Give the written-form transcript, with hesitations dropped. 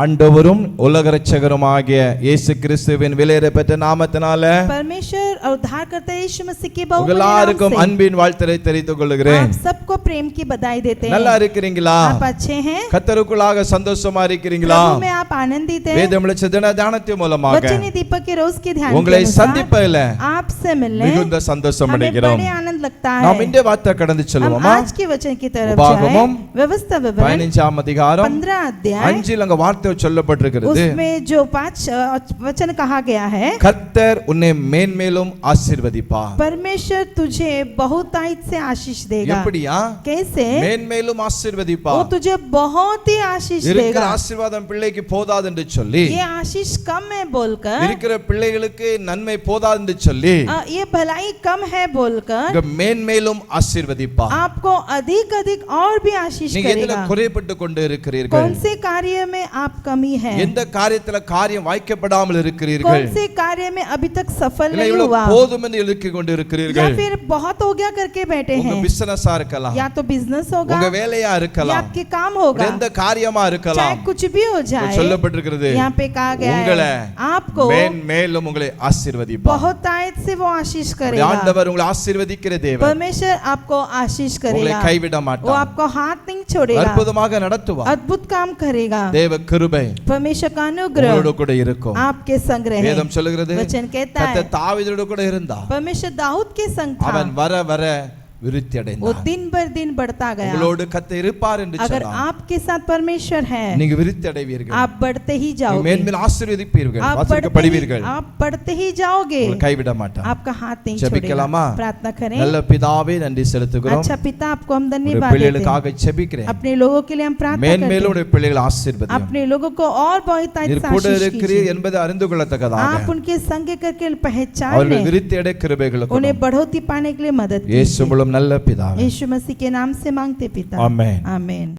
ஆண்டவரும் உலக இரட்சகருமாகிய இயேசு கிறிஸ்துவின் விலையேறப்பெற்ற நாமத்தினால परमेश्वर और उद्धारकर्ता यीशु मसीह के बहुमूल्य எல்லாருக்கும் नाम से அன்பின் வாழ்த்தை தெரிவித்துக் கொள்கிறேன். आप सबको प्रेम की बधाई देते हैं. நல்லா இருக்கிறீங்களா? आप अच्छे हैं? கர்த்தருக்குள்ளாக சந்தோஷமா இருக்கிறீங்களா? प्रभु में आप आनंदित हैं? வேதம் தின தியானத்தின் மூலமாக वचनी दीपक के रोज के ध्यान உங்களை के अनुसार சந்திப்பதில் आपसे मिलने மிகுந்த சந்தோஷம் हमें அடைகிறோம். बड़े आनंद लगता है. நாம் இந்த வார்த்தை கடந்து हम செல்வோமா? आज के वचन की तरफ உபாகமம் जाएं. व्यवस्था विवरण 15 அதிகாரம் 15 अध्याय 5 அங்க வார்த்தை சொல்லப்பட்டிருக்கிறது. उसमें जो 5 वचन कहा गया है, கர்த்தர் உன்னை மேன்மேலும் ஆசீர்வதிப்பார். परमेश्वर तुझे बहुतायत से आशीष देगा. எப்படியா? कैसे? மேன்மேலும் वो ஆசீர்வதிப்பார். तुझे बहुत ही आशीष இருக்கிற देगा. ஆசீர்வாதம் பிள்ளைக்கு போதாது என்று சொல்லி, ये आशीष कम है बोलकर, இருக்கிற பிள்ளைகளுக்கு நன்மை போதாது என்று சொல்லி ये भलाई कम है बोलकर இங்க மேன்மேலும் ஆசீர்வதிப்பார். आपको अधिक अधिक और भी आशीष நீங்க எதுல करेगा. குறைபட்டு கொண்டு இருக்கிறீர்கள்? कौन से कार्य में आप कमी है? எந்த காரியத்துல காரியம் வாய்க்கப்படாமல் இருக்கிறீர்கள்? कौन से कार्य में अभी तक सफल இல்ல नहीं இவ்வளவு हुआ? போதும் என்று இழுக்கி கொண்டு या இருக்கிறீர்கள்? फिर बहुत हो गया करके बैठे உங்க हैं? பிசினஸா இருக்கலாம், या तो बिजनेस होगा, உங்க வேலையா या இருக்கலாம், आपके काम होगा, எந்த காரியமா चाहे இருக்கலாம். कुछ भी हो जाए, சொல்லப்பட்டிருக்கிறது यहाँ पे कहा गया உங்களை है आपको மேன்மேலும் உங்களை ஆசீர்வதிப்பார். बहुतायत से वो आशीष உங்களுடைய करेगा. ஆண்டவர் உங்களை ஆசீர்வதிக்கிற தேவன். परमेश्वर आपको आशीष உங்களை करेगा. கைவிட वो மாட்டார். आपको हाथ नहीं छोड़ेगा, அற்புதமாக நடத்துவார். अद्भुत काम करेगा. தேவ கிருபை परमेश्वर का अनुग्रह உங்களோடு கூட இருக்கும். आपके संग रहे. வேதம் சொல்லுகிறது वचन कहता है கர்த்தர் தாவீதோடு கூட இருந்தார். परमेश्वर दाऊद के संग था. அவன் வர வர விருத்தி वो அடைந்தார். दिन भर दिन बढ़ता गया. உங்களோடு கர்த்தர் இருப்பார் என்று अगर சொன்னார். आपके साथ परमेश्वर है, நீங்க விருத்தி அடைவீர்கள். आप बढ़ते ही जाओगे. மேன்மேல் ஆசீர்வதிப்பீர்கள், आप ஆசீர்வதிக்கப்படுவீர்கள். बढ़ते ही जाओगे. உங்களை கைவிட மாட்டார். आपका हाथ नहीं ஜெபிக்கலாமா? छोड़ेगा. प्रार्थना करें. நல்ல பிதாவே நன்றி செலுத்துகிறோம். अच्छा पिता, आपको हम உங்களுடைய धन्यवाद देते हैं. பிள்ளைகளுக்காக ஜெபிக்கிறேன். अपने लोगों के लिए हम प्रार्थना மேன்மேலும் करते உங்களுடைய பிள்ளைகளை हैं. ஆசீர்வதியும். अपने लोगों को और बहुतायत நீர் से கூட आशीष இருக்கிறீர் कीजिए. என்பதை அறிந்து கொள்ளத்தக்கதாக आप उनके संग करके पहचान அவர்கள் लें. விருத்தி அடைய கிருபைகளை उन्हें கொடுங்க. बढ़ोतरी पाने के लिए मदद இயேசு कीजिए. மூலம் நல்ல பிதாவே. यीशु मसीह के नाम से मांगते पिता. आमेन. आमीन.